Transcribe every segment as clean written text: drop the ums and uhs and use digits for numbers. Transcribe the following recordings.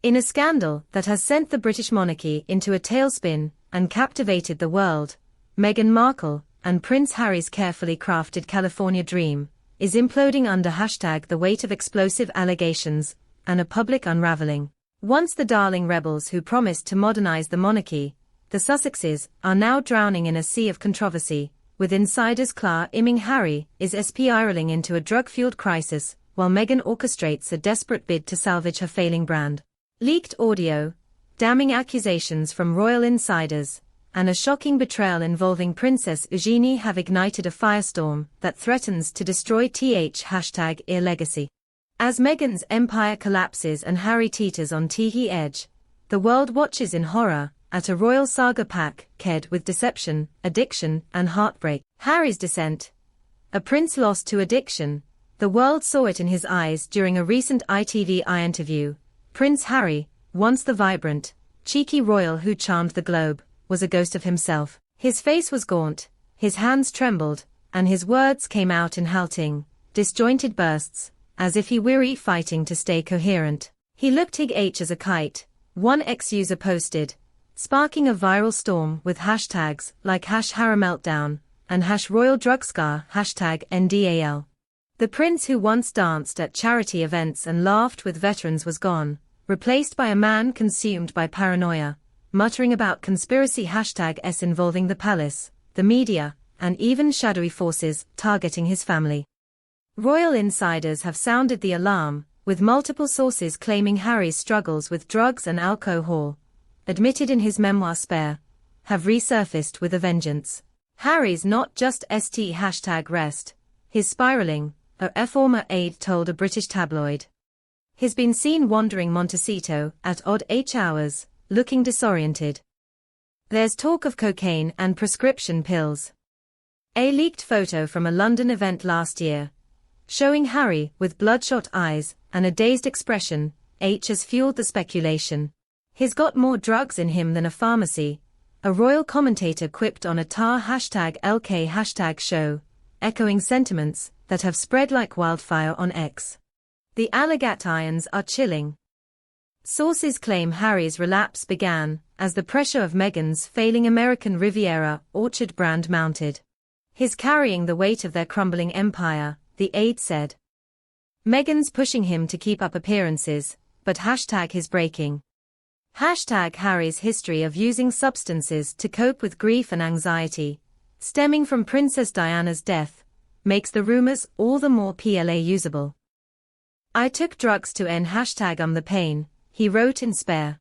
In a scandal that has sent the British monarchy into a tailspin and captivated the world, Meghan Markle and Prince Harry's carefully crafted California dream is imploding under #the weight of explosive allegations and a public unraveling. Once the darling rebels who promised to modernize the monarchy, the Sussexes are now drowning in a sea of controversy, with insiders claiming Harry is spiraling into a drug-fueled crisis, while Meghan orchestrates a desperate bid to salvage her failing brand. Leaked audio, damning accusations from royal insiders, and a shocking betrayal involving Princess Eugenie have ignited a firestorm that threatens to destroy #her legacy. As Meghan's empire collapses and Harry teeters on the edge, the world watches in horror at a royal saga packed with deception, addiction, and heartbreak. Harry's descent. A prince lost to addiction. The world saw it in his eyes during a recent ITV interview. Prince Harry, once the vibrant, cheeky royal who charmed the globe, was a ghost of himself. His face was gaunt, his hands trembled, and his words came out in halting, disjointed bursts, as if he weary fighting to stay coherent. He looked as a kite, one ex-user posted, sparking a viral storm with hashtags like #HarryMeltdown and #RoyalDrugscar, #NDAL. The prince who once danced at charity events and laughed with veterans was gone, replaced by a man consumed by paranoia, muttering about conspiracy #S involving the palace, the media, and even shadowy forces targeting his family. Royal insiders have sounded the alarm, with multiple sources claiming Harry's struggles with drugs and alcohol, admitted in his memoir Spare, have resurfaced with a vengeance. Harry's not just #rest, his spiraling, a former aide told a British tabloid. He's been seen wandering Montecito at odd hours, looking disoriented. There's talk of cocaine and prescription pills. A leaked photo from a London event last year, showing Harry with bloodshot eyes and a dazed expression, has fueled the speculation. He's got more drugs in him than a pharmacy, a royal commentator quipped on a #LK show, echoing sentiments that have spread like wildfire on X. The allegations are chilling. Sources claim Harry's relapse began as the pressure of Meghan's failing American Riviera Orchard brand mounted. He's carrying the weight of their crumbling empire, the aide said. Meghan's pushing him to keep up appearances, but #his breaking. #Harry's history of using substances to cope with grief and anxiety, stemming from Princess Diana's death, makes the rumors all the more usable. I took drugs to end #the pain, he wrote in Spare.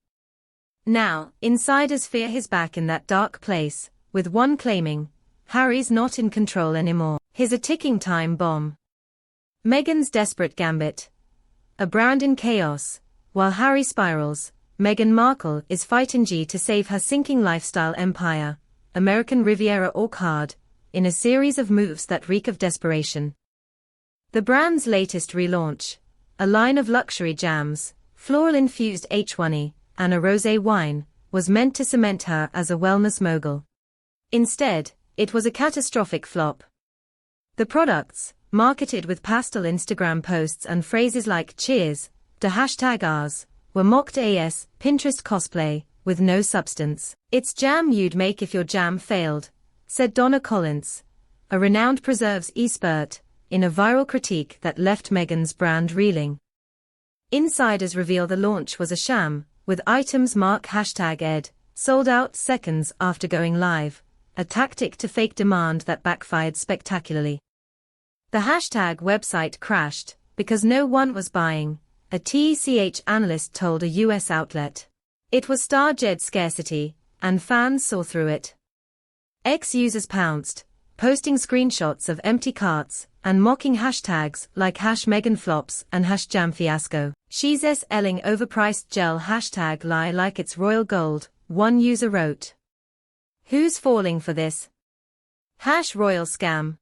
Now, insiders fear he's back in that dark place, with one claiming, Harry's not in control anymore. He's a ticking time bomb. Meghan's desperate gambit. A brand in chaos. While Harry spirals, Meghan Markle is fighting to save her sinking lifestyle empire, American Riviera Orchard, in a series of moves that reek of desperation. The brand's latest relaunch, a line of luxury jams, floral-infused H1E, and a rosé wine, was meant to cement her as a wellness mogul. Instead, it was a catastrophic flop. The products, marketed with pastel Instagram posts and phrases like cheers to #ours, were mocked as Pinterest cosplay, with no substance. It's jam you'd make if your jam failed, said Donna Collins, a renowned preserves expert, in a viral critique that left Meghan's brand reeling. Insiders reveal the launch was a sham, with items marked #ed, sold out seconds after going live, a tactic to fake demand that backfired spectacularly. The website crashed because no one was buying, a tech analyst told a US outlet. It was star-jed scarcity, and fans saw through it. Ex-users pounced, posting screenshots of empty carts and mocking hashtags like #Meghan flops and #jam fiasco. She's selling overpriced gel #lie like it's royal gold, one user wrote. Who's falling for this? #royal scam.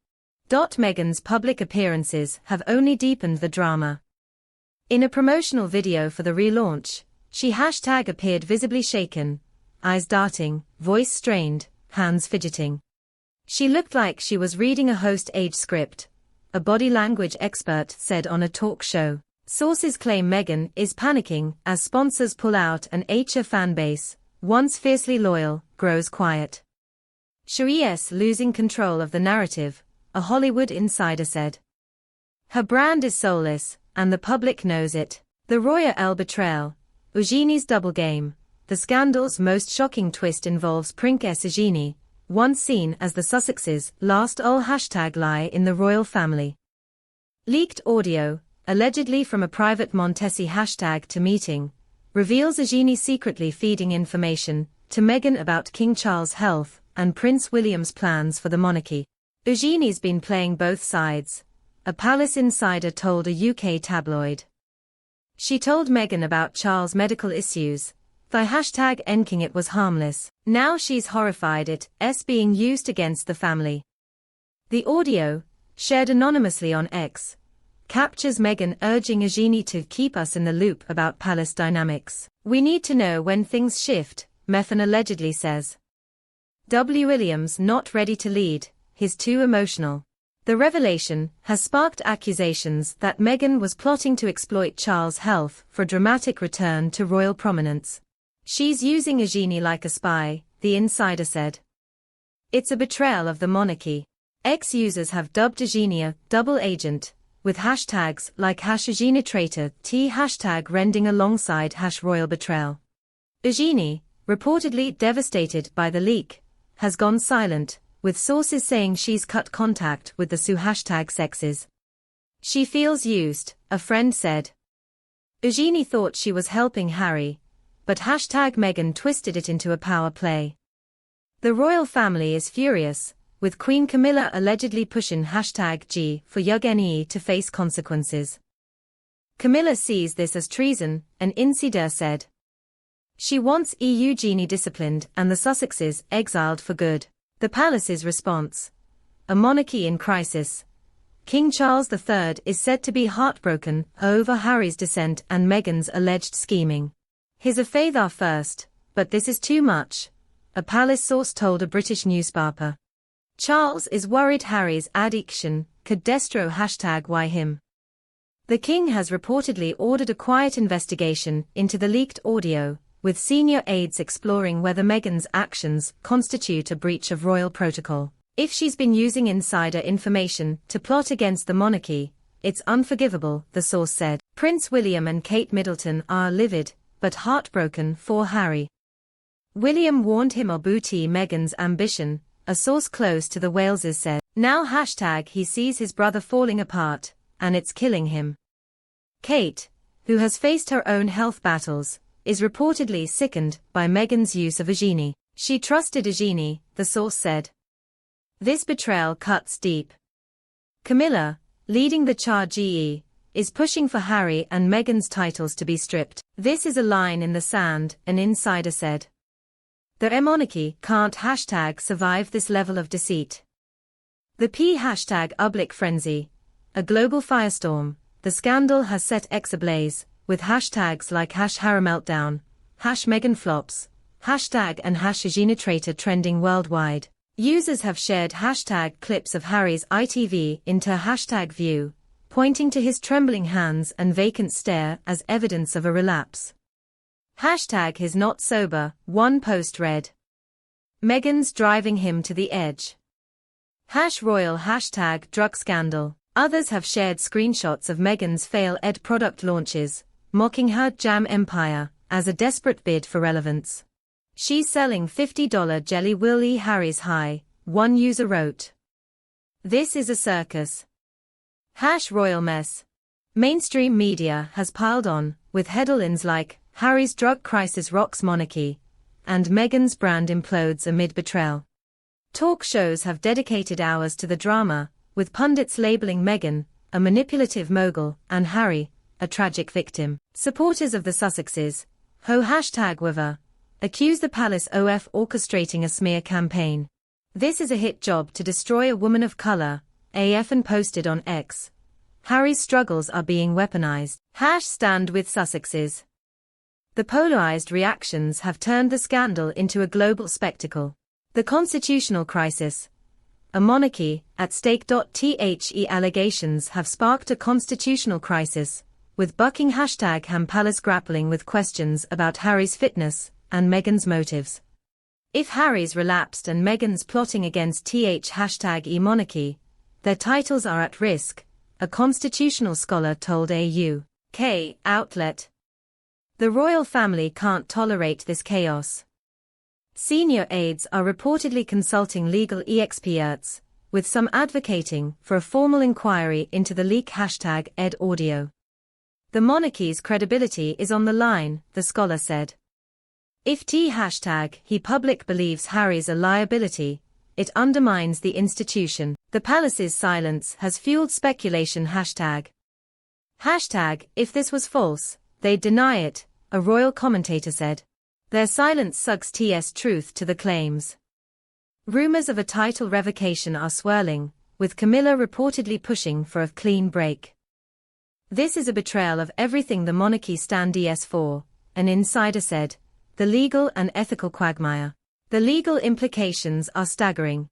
Meghan's public appearances have only deepened the drama. In a promotional video for the relaunch, she appeared visibly shaken, eyes darting, voice strained, hands fidgeting. She looked like she was reading a host-age script, a body language expert said on a talk show. Sources claim Meghan is panicking as sponsors pull out and her fan base, once fiercely loyal, grows quiet. She's losing control of the narrative, a Hollywood insider said. Her brand is soulless, and the public knows it. The royal betrayal, Eugenie's double game. The scandal's most shocking twist involves Princess Eugenie, once seen as the Sussexes' last #lie in the royal family. Leaked audio, allegedly from a private Montesi #to meeting, reveals Eugenie secretly feeding information to Meghan about King Charles' health and Prince William's plans for the monarchy. Eugenie's been playing both sides, a palace insider told a UK tabloid. She told Meghan about Charles' medical issues. The #enking it was harmless. Now she's horrified it's being used against the family. The audio, shared anonymously on X, captures Meghan urging Eugenie to keep us in the loop about palace dynamics. We need to know when things shift, Meghan allegedly says. William's not ready to lead, he's too emotional. The revelation has sparked accusations that Meghan was plotting to exploit Charles' health for a dramatic return to royal prominence. She's using Eugenie like a spy, the insider said. It's a betrayal of the monarchy. Ex-users have dubbed Eugenie a double agent, with hashtags like #Eugenie traitor #rending alongside #royal betrayal. Eugenie, reportedly devastated by the leak, has gone silent, with sources saying she's cut contact with the #sexes. She feels used, a friend said. Eugenie thought she was helping Harry, but Meghan twisted it into a power play. The royal family is furious, with Queen Camilla allegedly pushing #G for Eugenie to face consequences. Camilla sees this as treason, an insider said. She wants Eugenie disciplined and the Sussexes exiled for good. The palace's response: a monarchy in crisis. King Charles III is said to be heartbroken over Harry's dissent and Meghan's alleged scheming. His affairs are first, but this is too much, a palace source told a British newspaper. Charles is worried Harry's addiction could destroy #why him. The king has reportedly ordered a quiet investigation into the leaked audio, with senior aides exploring whether Meghan's actions constitute a breach of royal protocol. If she's been using insider information to plot against the monarchy, it's unforgivable, the source said. Prince William and Kate Middleton are livid, but heartbroken for Harry. William warned him of Meghan's ambition, a source close to the Waleses said. Now he sees his brother falling apart, and it's killing him. Kate, who has faced her own health battles, is reportedly sickened by Meghan's use of Eugenie. She trusted Eugenie, the source said. This betrayal cuts deep. Camilla, leading the charge, is pushing for Harry and Meghan's titles to be stripped. This is a line in the sand, an insider said. The monarchy can't survive this level of deceit. The #public frenzy, a global firestorm. The scandal has set X ablaze, with hashtags like #Harry meltdown, #Meghan flops, and #Eugenie traitor trending worldwide. Users have shared clips of Harry's ITV into #view, pointing to his trembling hands and vacant stare as evidence of a relapse. #he's not sober, one post read. Meghan's driving him to the edge. #royal #drug scandal. Others have shared screenshots of Meghan's failed product launches, mocking her jam empire as a desperate bid for relevance. She's selling $50 jelly will Harry's high, one user wrote. This is a circus. #royal mess. Mainstream media has piled on, with headlines like, Harry's drug crisis rocks monarchy, and Meghan's brand implodes amid betrayal. Talk shows have dedicated hours to the drama, with pundits labeling Meghan a manipulative mogul and Harry a tragic victim. Supporters of the Sussexes, #Wiver, accuse the palace of orchestrating a smear campaign. This is a hit job to destroy a woman of color, and posted on X. Harry's struggles are being weaponized. #stand with Sussexes. The polarized reactions have turned the scandal into a global spectacle. The constitutional crisis, a monarchy at stake. The allegations have sparked a constitutional crisis, with Buckingham Palace grappling with questions about Harry's fitness and Meghan's motives. If Harry's relapsed and Meghan's plotting against #e-monarchy, their titles are at risk, a constitutional scholar told a UK outlet. The royal family can't tolerate this chaos. Senior aides are reportedly consulting legal experts, with some advocating for a formal inquiry into the leak #ed audio. The monarchy's credibility is on the line, the scholar said. If #he public believes Harry's a liability, it undermines the institution. The palace's silence has fueled speculation. If this was false, they'd deny it, a royal commentator said. Their silence sucks truth to the claims. Rumors of a title revocation are swirling, with Camilla reportedly pushing for a clean break. This is a betrayal of everything the monarchy stands for, an insider said, the legal and ethical quagmire. The legal implications are staggering.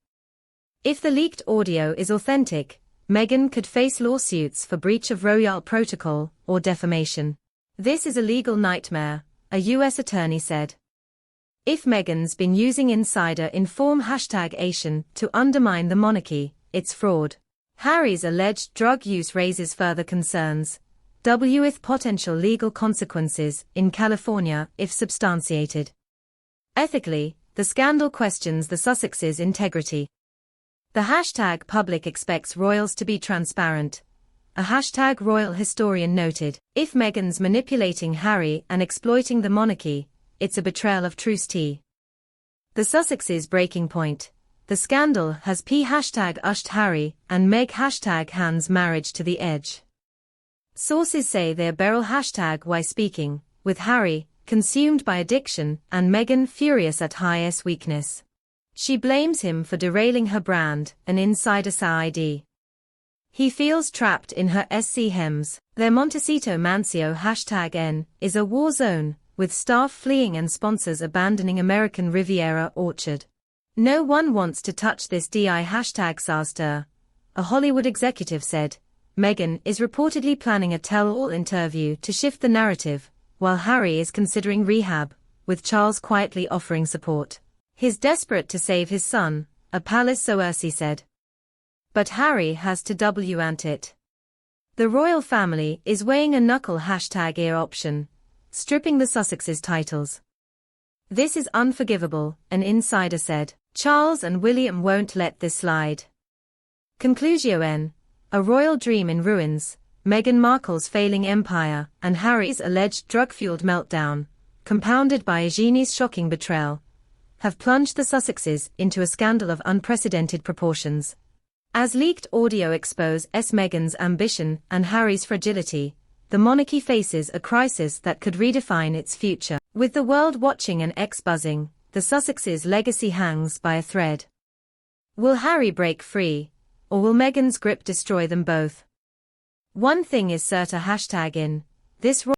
If the leaked audio is authentic, Meghan could face lawsuits for breach of royal protocol or defamation. This is a legal nightmare, a U.S. attorney said. If Meghan's been using insider inform #Asian to undermine the monarchy, it's fraud. Harry's alleged drug use raises further concerns, with potential legal consequences in California if substantiated. Ethically, the scandal questions the Sussexes' integrity. The #public expects royals to be transparent. A #royal historian noted, if Meghan's manipulating Harry and exploiting the monarchy, it's a betrayal of truth. The Sussexes' breaking point. The scandal has #ushed Harry and Meg #hands marriage to the edge. Sources say they're beryl #why speaking, with Harry, consumed by addiction, and Meghan furious at his weakness. She blames him for derailing her brand, an insider said. He feels trapped in her hems. Their Montecito Mancio #N is a war zone, with staff fleeing and sponsors abandoning American Riviera Orchard. No one wants to touch this #Saster, a Hollywood executive said. Meghan is reportedly planning a tell-all interview to shift the narrative, while Harry is considering rehab, with Charles quietly offering support. He's desperate to save his son, a palace source said. But Harry has to ant it. The royal family is weighing a knuckle #ear option, stripping the Sussexes' titles. This is unforgivable, an insider said. Charles and William won't let this slide. Conclusion: a royal dream in ruins, Meghan Markle's failing empire, and Harry's alleged drug-fueled meltdown, compounded by Eugenie's shocking betrayal, have plunged the Sussexes into a scandal of unprecedented proportions. As leaked audio exposes Meghan's ambition and Harry's fragility, the monarchy faces a crisis that could redefine its future. With the world watching and buzzing, the Sussexes' legacy hangs by a thread. Will Harry break free, or will Meghan's grip destroy them both? One thing is certain: in this